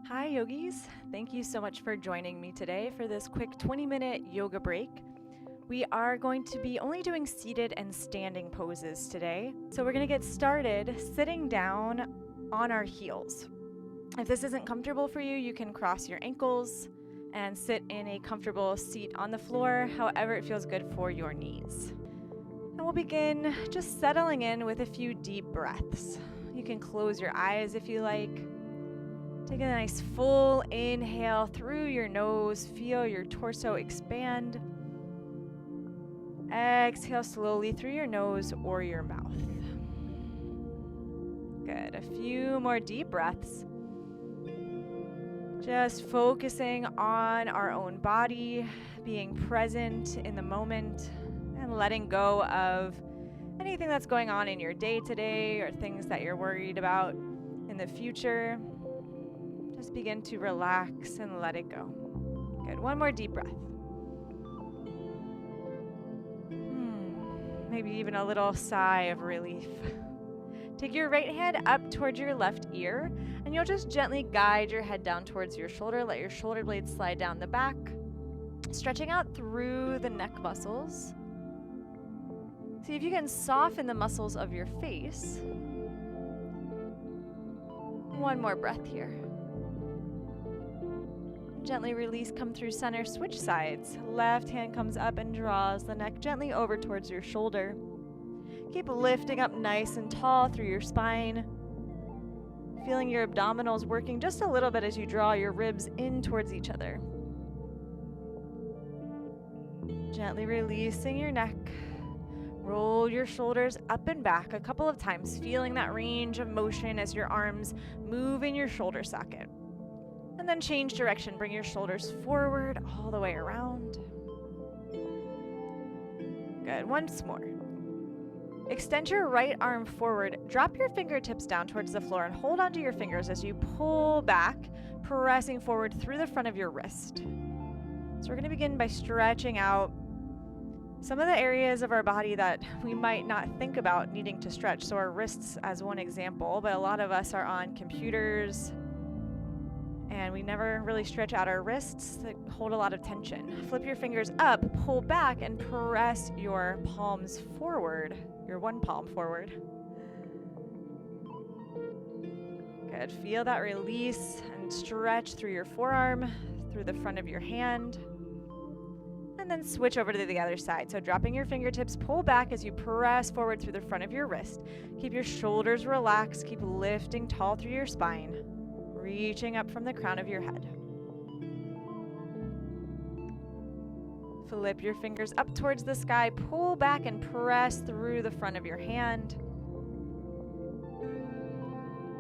Hi, yogis. Thank you so much for joining me today for this quick 20-minute yoga break. We are going to be only doing seated and standing poses today. So we're going to get started sitting down on our heels. If this isn't comfortable for you, you can cross your ankles and sit in a comfortable seat on the floor, however it feels good for your knees. And we'll begin just settling in with a few deep breaths. You can close your eyes if you like. Take a nice full inhale through your nose. Feel your torso expand. Exhale slowly through your nose or your mouth. Good. A few more deep breaths. Just focusing on our own body, being present in the moment, and letting go of anything that's going on in your day-to-day or things that you're worried about in the future. Just begin to relax and let it go. Good. One more deep breath. Maybe even a little sigh of relief. Take your right hand up towards your left ear, and you'll just gently guide your head down towards your shoulder. Let your shoulder blades slide down the back, stretching out through the neck muscles. See if you can soften the muscles of your face. One more breath here. Gently release, come through center, switch sides. Left hand comes up and draws the neck gently over towards your shoulder. Keep lifting up nice and tall through your spine. Feeling your abdominals working just a little bit as you draw your ribs in towards each other. Gently releasing your neck. Roll your shoulders up and back a couple of times, feeling that range of motion as your arms move in your shoulder socket. And then change direction. Bring your shoulders forward all the way around. Good. Once more. Extend your right arm forward. Drop your fingertips down towards the floor and hold onto your fingers as you pull back, pressing forward through the front of your wrist. So we're going to begin by stretching out some of the areas of our body that we might not think about needing to stretch. So our wrists as one example, but a lot of us are on computers, and we never really stretch out our wrists that hold a lot of tension. Flip your fingers up, pull back, and press your palms forward, your one palm forward. Good. Feel that release and stretch through your forearm, through the front of your hand. And then switch over to the other side. So dropping your fingertips, pull back as you press forward through the front of your wrist. Keep your shoulders relaxed. Keep lifting tall through your spine. Reaching up from the crown of your head. Flip your fingers up towards the sky, pull back and press through the front of your hand.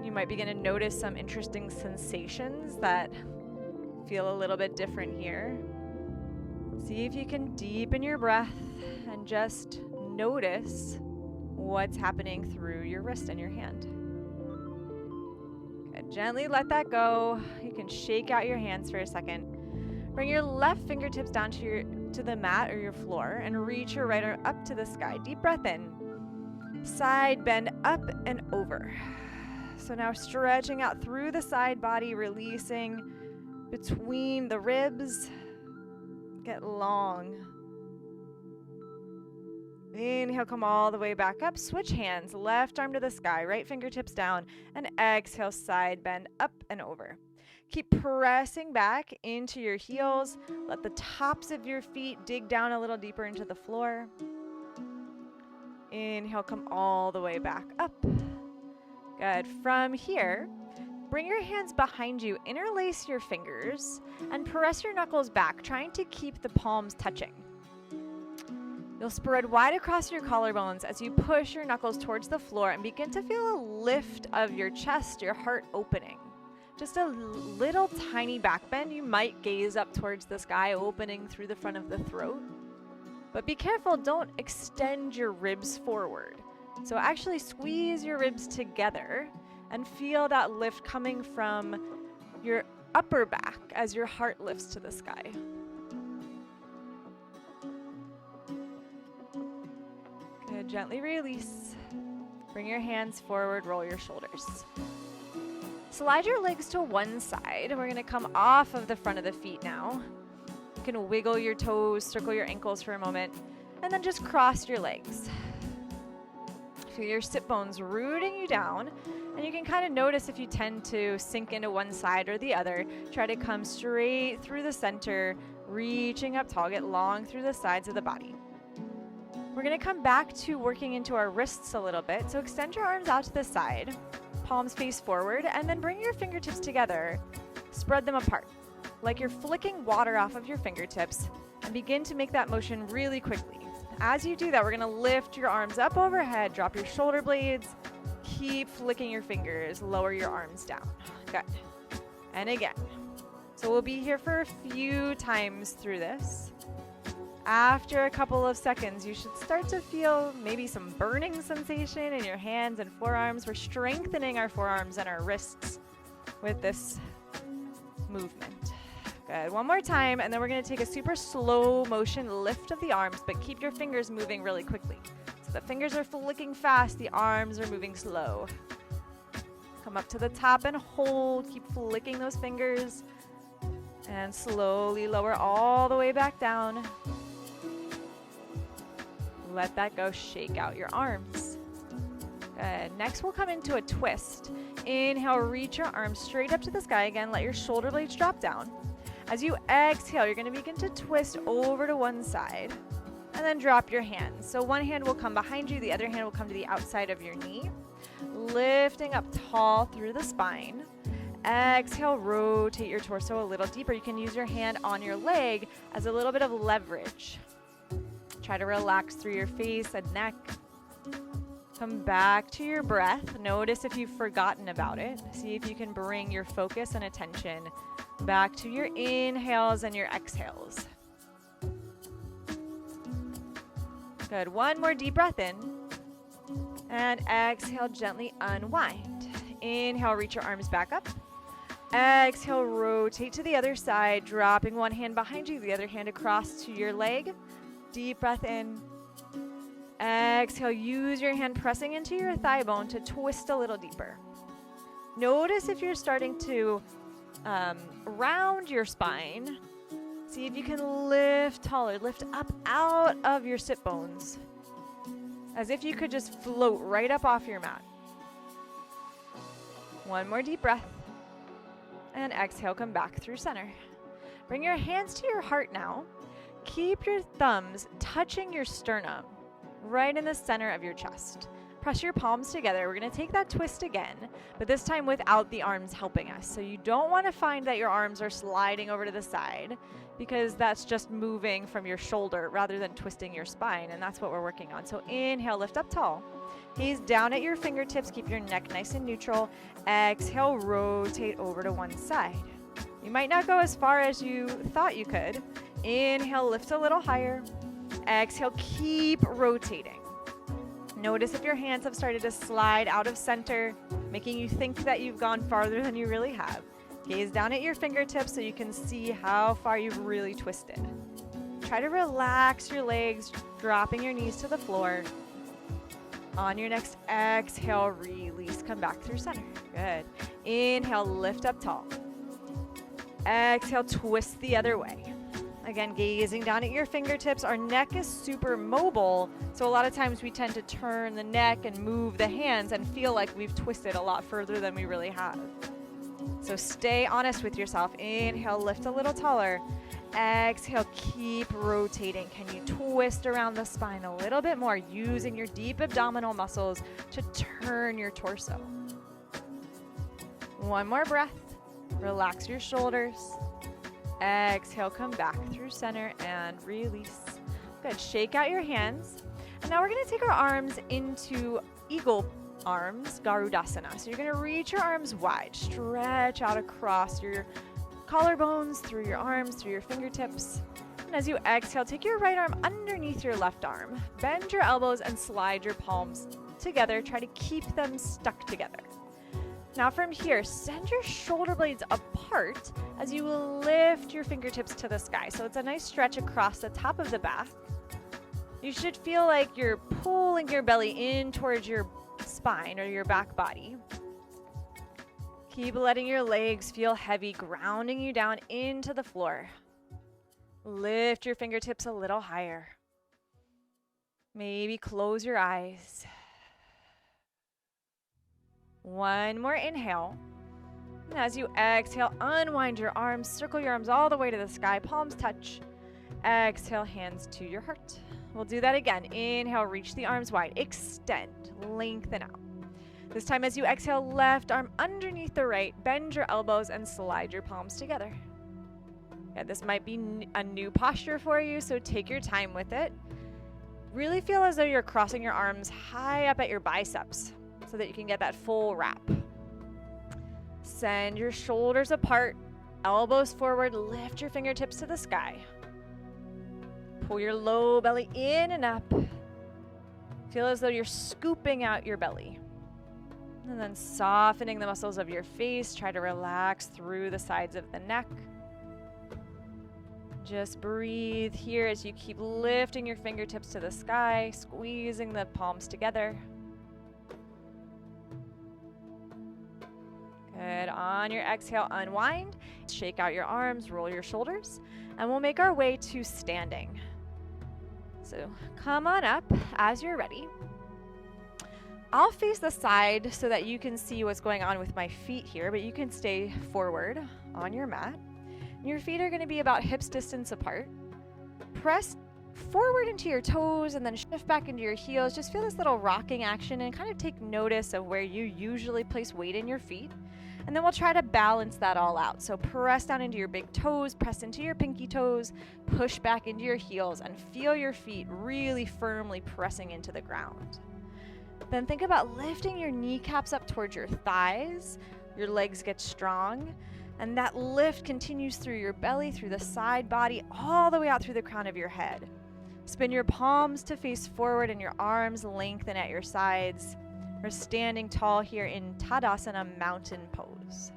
You might begin to notice some interesting sensations that feel a little bit different here. See if you can deepen your breath and just notice what's happening through your wrist and your hand. Gently let that go. You can shake out your hands for a second. Bring your left fingertips down to the mat or your floor and reach your right arm up to the sky. Deep breath in. Side bend up and over. So now stretching out through the side body, releasing between the ribs. Get long. Inhale, come all the way back up. Switch hands, left arm to the sky, right fingertips down, and exhale, side bend up and over. Keep pressing back into your heels. Let the tops of your feet dig down a little deeper into the floor. Inhale, come all the way back up. Good. From here, bring your hands behind you, interlace your fingers, and press your knuckles back, trying to keep the palms touching. You'll spread wide across your collarbones as you push your knuckles towards the floor and begin to feel a lift of your chest, your heart opening. Just a little tiny back bend. You might gaze up towards the sky, opening through the front of the throat. But be careful, don't extend your ribs forward. So actually squeeze your ribs together and feel that lift coming from your upper back as your heart lifts to the sky. Good. Gently release. Bring your hands forward, roll your shoulders. Slide your legs to one side. We're going to come off of the front of the feet now. You can wiggle your toes, circle your ankles for a moment, and then just cross your legs. Feel your sit bones rooting you down, and you can kind of notice if you tend to sink into one side or the other. Try to come straight through the center, reaching up tall, get long through the sides of the body. We're going to come back to working into our wrists a little bit, so extend your arms out to the side, palms face forward, and then bring your fingertips together. Spread them apart, like you're flicking water off of your fingertips, and begin to make that motion really quickly. As you do that, we're going to lift your arms up overhead, drop your shoulder blades, keep flicking your fingers, lower your arms down. Good. And again. So we'll be here for a few times through this. After a couple of seconds, you should start to feel maybe some burning sensation in your hands and forearms. We're strengthening our forearms and our wrists with this movement. Good. One more time, and then we're going to take a super slow motion lift of the arms, but keep your fingers moving really quickly. So the fingers are flicking fast, the arms are moving slow. Come up to the top and hold. Keep flicking those fingers. And slowly lower all the way back down. Let that go. Shake out your arms. Good. Next, we'll come into a twist. Inhale, reach your arms straight up to the sky again. Let your shoulder blades drop down. As you exhale, you're going to begin to twist over to one side. And then drop your hands. So one hand will come behind you. The other hand will come to the outside of your knee. Lifting up tall through the spine. Exhale, rotate your torso a little deeper. You can use your hand on your leg as a little bit of leverage. Try to relax through your face and neck. Come back to your breath. Notice if you've forgotten about it. See if you can bring your focus and attention back to your inhales and your exhales. Good. One more deep breath in. And exhale, gently unwind. Inhale, reach your arms back up. Exhale, rotate to the other side, dropping one hand behind you, the other hand across to your leg. Deep breath in. Exhale, use your hand pressing into your thigh bone to twist a little deeper. Notice if you're starting to round your spine. See if you can lift taller, lift up out of your sit bones. As if you could just float right up off your mat. One more deep breath. And exhale, come back through center. Bring your hands to your heart now. Keep your thumbs touching your sternum, right in the center of your chest. Press your palms together. We're going to take that twist again, but this time without the arms helping us. So you don't want to find that your arms are sliding over to the side, because that's just moving from your shoulder rather than twisting your spine, and that's what we're working on. So inhale, lift up tall. Gaze down at your fingertips. Keep your neck nice and neutral. Exhale, rotate over to one side. You might not go as far as you thought you could. Inhale, lift a little higher. Exhale, keep rotating. Notice if your hands have started to slide out of center, making you think that you've gone farther than you really have. Gaze down at your fingertips so you can see how far you've really twisted. Try to relax your legs, dropping your knees to the floor. On your next exhale, release. Come back through center. Good. Inhale, lift up tall. Exhale, twist the other way. Again, gazing down at your fingertips. Our neck is super mobile, so a lot of times we tend to turn the neck and move the hands and feel like we've twisted a lot further than we really have. So stay honest with yourself. Inhale, lift a little taller. Exhale, keep rotating. Can you twist around the spine a little bit more, using your deep abdominal muscles to turn your torso? One more breath. Relax your shoulders. Exhale, come back through center and release. Good. Shake out your hands. And now we're going to take our arms into eagle arms, Garudasana. So you're going to reach your arms wide, stretch out across your collarbones, through your arms, through your fingertips. And as you exhale, take your right arm underneath your left arm. Bend your elbows and slide your palms together. Try to keep them stuck together. Now from here, send your shoulder blades apart as you lift your fingertips to the sky. So it's a nice stretch across the top of the back. You should feel like you're pulling your belly in towards your spine or your back body. Keep letting your legs feel heavy, grounding you down into the floor. Lift your fingertips a little higher. Maybe close your eyes. One more inhale. And as you exhale, unwind your arms, circle your arms all the way to the sky, palms touch. Exhale, hands to your heart. We'll do that again. Inhale, reach the arms wide, extend, lengthen out. This time as you exhale, left arm underneath the right, bend your elbows and slide your palms together. Yeah, this might be a new posture for you, so take your time with it. Really feel as though you're crossing your arms high up at your biceps so that you can get that full wrap. Send your shoulders apart, elbows forward, lift your fingertips to the sky. Pull your low belly in and up. Feel as though you're scooping out your belly. And then softening the muscles of your face. Try to relax through the sides of the neck. Just breathe here as you keep lifting your fingertips to the sky, squeezing the palms together. Good. On your exhale, unwind. Shake out your arms, roll your shoulders, and we'll make our way to standing. So come on up as you're ready. I'll face the side so that you can see what's going on with my feet here, but you can stay forward on your mat. Your feet are going to be about hips distance apart. Press forward into your toes and then shift back into your heels. Just feel this little rocking action and kind of take notice of where you usually place weight in your feet. And then we'll try to balance that all out. So press down into your big toes, press into your pinky toes, push back into your heels, and feel your feet really firmly pressing into the ground. Then think about lifting your kneecaps up towards your thighs. Your legs get strong. And that lift continues through your belly, through the side body, all the way out through the crown of your head. Spin your palms to face forward and your arms lengthen at your sides. We're standing tall here in Tadasana mountain pose.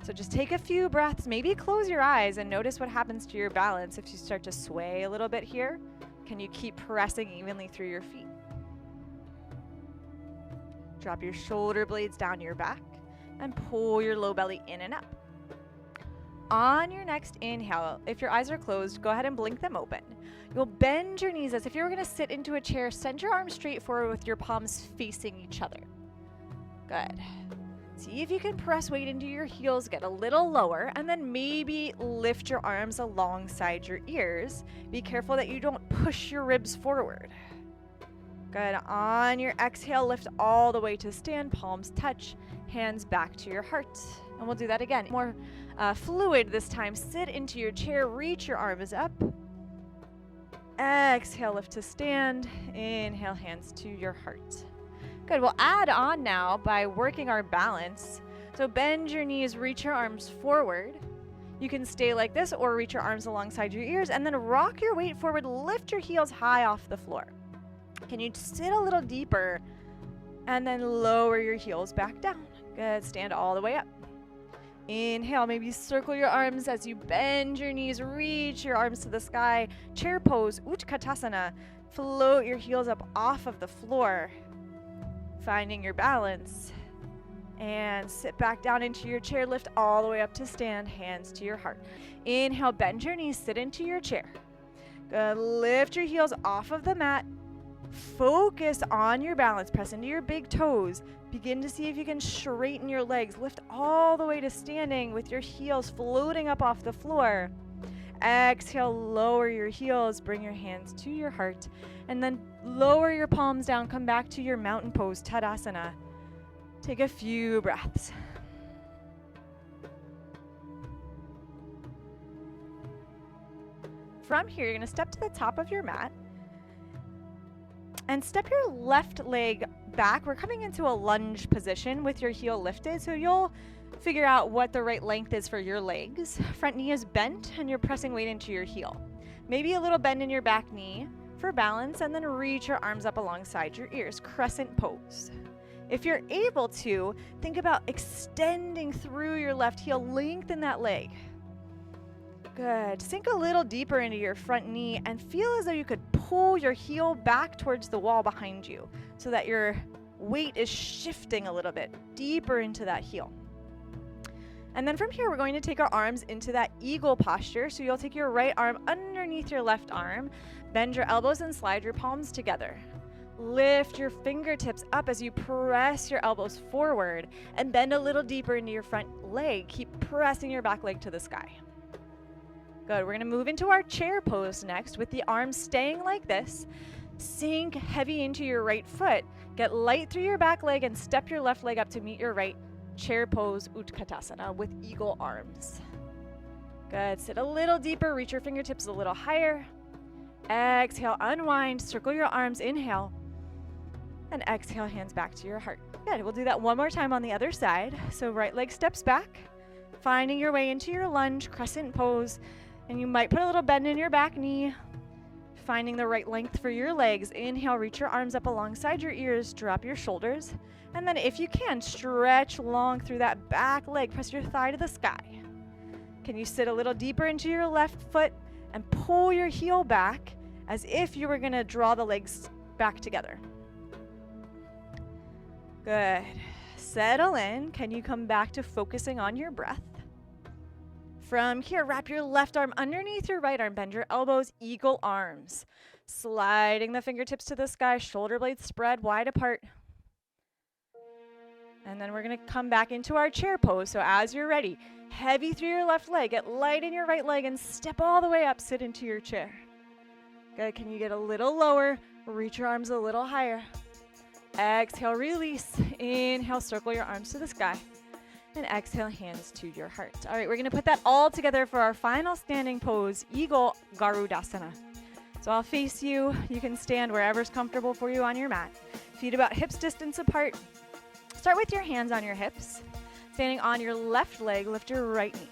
So just take a few breaths, maybe close your eyes and notice what happens to your balance if you start to sway a little bit here. Can you keep pressing evenly through your feet? Drop your shoulder blades down your back and pull your low belly in and up. On your next inhale, if your eyes are closed, go ahead and blink them open. You'll bend your knees as if you were going to sit into a chair. Send your arms straight forward with your palms facing each other. Good. See if you can press weight into your heels, get a little lower, and then maybe lift your arms alongside your ears. Be careful that you don't push your ribs forward. Good. On your exhale, lift all the way to stand, palms touch, hands back to your heart. And we'll do that again. More fluid this time. Sit into your chair, reach your arms up. Exhale, lift to stand. Inhale, hands to your heart. Good. We'll add on now by working our balance. So bend your knees, reach your arms forward. You can stay like this or reach your arms alongside your ears and then rock your weight forward. Lift your heels high off the floor. Can you sit a little deeper and then lower your heels back down? Good. Stand all the way up. Inhale, maybe circle your arms as you bend your knees, reach your arms to the sky. Chair pose, Utkatasana. Float your heels up off of the floor, finding your balance. And sit back down into your chair, lift all the way up to stand, hands to your heart. Inhale, bend your knees, sit into your chair. Good. Lift your heels off of the mat. Focus on your balance. Press into your big toes. Begin to see if you can straighten your legs. Lift all the way to standing with your heels floating up off the floor. Exhale, lower your heels. Bring your hands to your heart. And then lower your palms down. Come back to your mountain pose, Tadasana. Take a few breaths. From here, you're going to step to the top of your mat. And step your left leg back. We're coming into a lunge position with your heel lifted. So you'll figure out what the right length is for your legs. Front knee is bent and you're pressing weight into your heel. Maybe a little bend in your back knee for balance and then reach your arms up alongside your ears. Crescent pose. If you're able to, think about extending through your left heel. Lengthen that leg. Good. Sink a little deeper into your front knee and feel as though you could pull your heel back towards the wall behind you so that your weight is shifting a little bit deeper into that heel. And then from here, we're going to take our arms into that eagle posture. So you'll take your right arm underneath your left arm, bend your elbows and slide your palms together. Lift your fingertips up as you press your elbows forward and bend a little deeper into your front leg. Keep pressing your back leg to the sky. Good. We're going to move into our chair pose next with the arms staying like this. Sink heavy into your right foot. Get light through your back leg and step your left leg up to meet your right chair pose Utkatasana with eagle arms. Good. Sit a little deeper. Reach your fingertips a little higher. Exhale, unwind. Circle your arms. Inhale. And exhale, hands back to your heart. Good. We'll do that one more time on the other side. So right leg steps back, finding your way into your lunge, crescent pose. And you might put a little bend in your back knee, finding the right length for your legs. Inhale, reach your arms up alongside your ears, drop your shoulders. And then if you can, stretch long through that back leg. Press your thigh to the sky. Can you sit a little deeper into your left foot and pull your heel back as if you were going to draw the legs back together? Good. Settle in. Can you come back to focusing on your breath? From here, wrap your left arm underneath your right arm. Bend your elbows, eagle arms. Sliding the fingertips to the sky, shoulder blades spread wide apart. And then we're going to come back into our chair pose. So as you're ready, heavy through your left leg, get light in your right leg, and step all the way up, sit into your chair. Good. Can you get a little lower? Reach your arms a little higher. Exhale, release. Inhale, circle your arms to the sky. And exhale, hands to your heart. All right, we're going to put that all together for our final standing pose, Eagle Garudasana. So I'll face you. You can stand wherever's comfortable for you on your mat. Feet about hips distance apart. Start with your hands on your hips. Standing on your left leg, lift your right knee.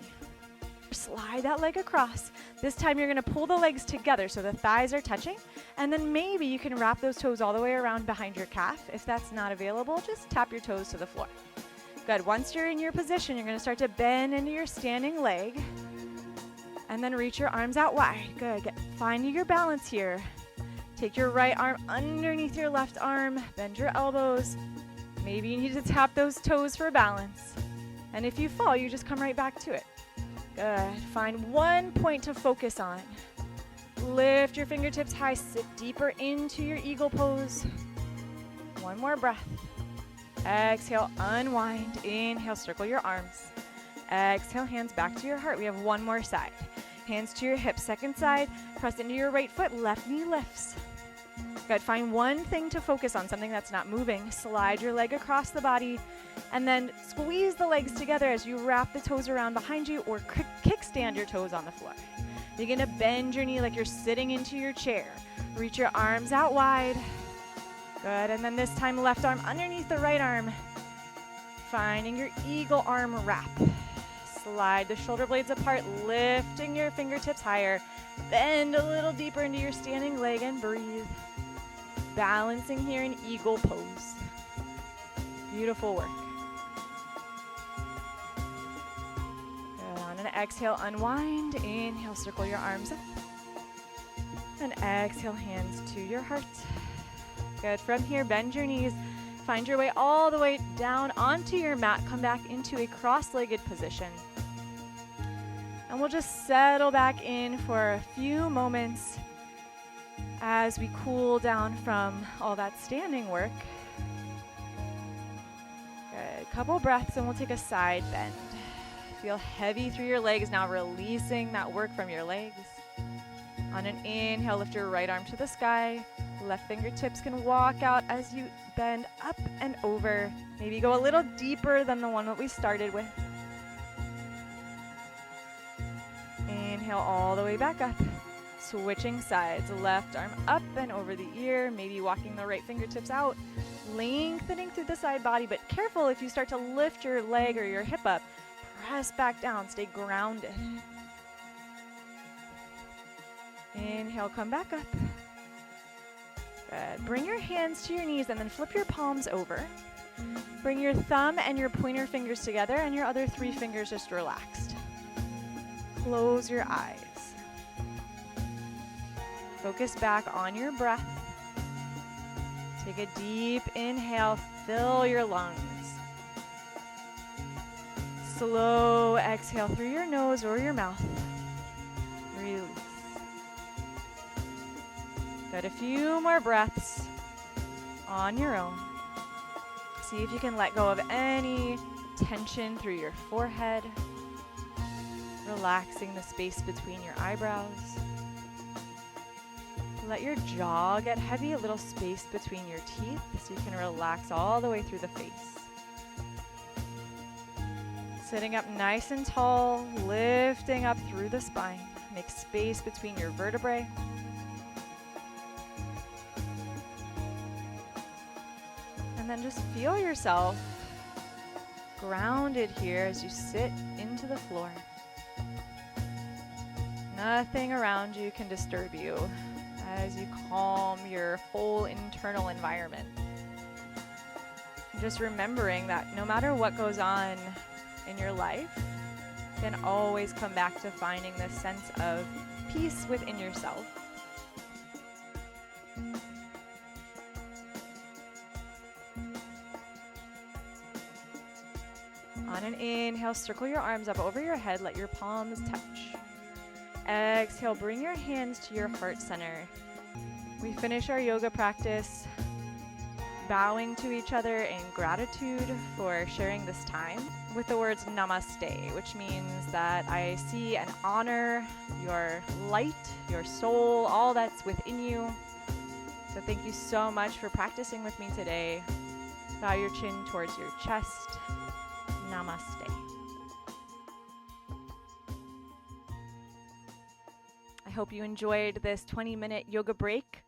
Slide that leg across. This time you're going to pull the legs together so the thighs are touching. And then maybe you can wrap those toes all the way around behind your calf. If that's not available, just tap your toes to the floor. Good. Once you're in your position, you're going to start to bend into your standing leg. And then reach your arms out wide. Good. Finding your balance here. Take your right arm underneath your left arm. Bend your elbows. Maybe you need to tap those toes for balance. And if you fall, you just come right back to it. Good. Find one point to focus on. Lift your fingertips high. Sit deeper into your eagle pose. One more breath. Exhale, unwind. Inhale, circle your arms. Exhale, hands back to your heart. We have one more side. Hands to your hips. Second side, press into your right foot. Left knee lifts. Good. Find one thing to focus on, something that's not moving. Slide your leg across the body, and then squeeze the legs together as you wrap the toes around behind you or kickstand your toes on the floor. You're going to bend your knee like you're sitting into your chair. Reach your arms out wide. Good. And then this time, left arm underneath the right arm. Finding your eagle arm wrap. Slide the shoulder blades apart, lifting your fingertips higher. Bend a little deeper into your standing leg and breathe. Balancing here in eagle pose. Beautiful work. Good. On an exhale, unwind. Inhale, circle your arms up. And exhale, hands to your heart. Good. From here, bend your knees. Find your way all the way down onto your mat. Come back into a cross-legged position. And we'll just settle back in for a few moments as we cool down from all that standing work. Good. Couple breaths and we'll take a side bend. Feel heavy through your legs, now releasing that work from your legs. On an inhale, lift your right arm to the sky. Left fingertips can walk out as you bend up and over. Maybe go a little deeper than the one that we started with. Inhale all the way back up. Switching sides. Left arm up and over the ear. Maybe walking the right fingertips out. Lengthening through the side body, but careful if you start to lift your leg or your hip up. Press back down. Stay grounded. Inhale, come back up. Good. Bring your hands to your knees and then flip your palms over. Bring your thumb and your pointer fingers together and your other three fingers just relaxed. Close your eyes. Focus back on your breath. Take a deep inhale. Fill your lungs. slow exhale through your nose or your mouth. Release. Good. A few more breaths on your own. See if you can let go of any tension through your forehead, relaxing the space between your eyebrows. Let your jaw get heavy, a little space between your teeth so you can relax all the way through the face. Sitting up nice and tall, lifting up through the spine. Make space between your vertebrae. And then just feel yourself grounded here as you sit into the floor. Nothing around you can disturb you as you calm your whole internal environment. Just remembering that no matter what goes on in your life, you can always come back to finding this sense of peace within yourself. On an inhale, circle your arms up over your head, let your palms touch. Exhale, bring your hands to your heart center. We finish our yoga practice bowing to each other in gratitude for sharing this time with the words namaste, which means that I see and honor your light, your soul, all that's within you. So thank you so much for practicing with me today. Bow your chin towards your chest. Namaste. I hope you enjoyed this 20-minute yoga break.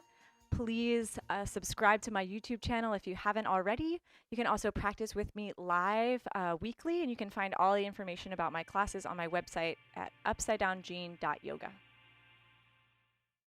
Please subscribe to my YouTube channel if you haven't already. You can also practice with me live weekly, and you can find all the information about my classes on my website at upsidedowngene.yoga.